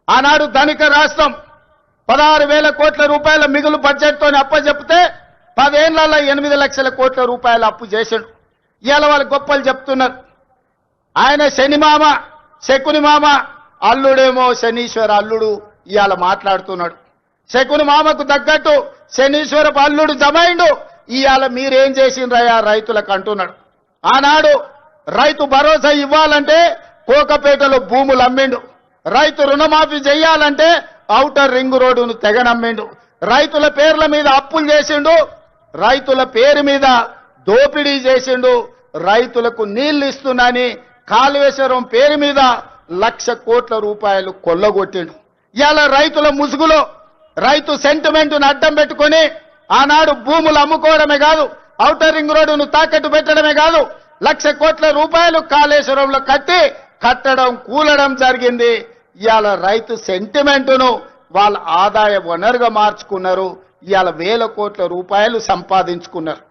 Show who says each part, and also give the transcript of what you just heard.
Speaker 1: ఆనాడు ధనిక రాష్ట్రం 16,000 కోట్ల రూపాయల మిగులు బడ్జెట్తో అప్పచెప్తే 10 ఏళ్లలో 8 లక్షల కోట్ల రూపాయలు అప్పు చేశాడు. ఇవాళ వాళ్ళు గొప్పలు చెప్తున్నారు. ఆయన శని మామ, శకుని మామ, అల్లుడేమో శనీశ్వర అల్లుడు ఇవాళ మాట్లాడుతున్నాడు. శకుని మామకు తగ్గట్టు శనీశ్వరపు అల్లుడు జమైండు. ఇవాళ మీరేం చేసిండ్రయ్యా రైతులకు అంటున్నాడు. ఆనాడు రైతు భరోసా ఇవ్వాలంటే కోకపేటలో భూములు అమ్మిండు. రైతు రుణమాఫీ చేయాలంటే ఔటర్ రింగ్ రోడ్డును తెగనమ్మిండు. రైతుల పేర్ల మీద అప్పులు చేసిండు. రైతుల పేరు మీద దోపిడీ చేసిండు. రైతులకు నీళ్లు ఇస్తున్నాని కాళేశ్వరం పేరు మీద 1,00,000 కోట్ల రూపాయలు కొల్లగొట్టిండు. ఇవాళ రైతుల ముసుగులో రైతు సెంటిమెంట్ను అడ్డం పెట్టుకొని ఆనాడు భూములు అమ్ముకోవడమే కాదు, ఔటర్ రింగ్ రోడ్డును తాకట్టు పెట్టడమే కాదు, 1,00,000 కోట్ల రూపాయలు కాళేశ్వరంలో కట్టడం కూలడం జరిగింది. ఇవాళ రైతు సెంటిమెంటును వాళ్ళ ఆదాయ వనరుగా మార్చుకున్నారు. ఇవాళ 1,000 కోట్ల రూపాయలు సంపాదించుకున్నారు.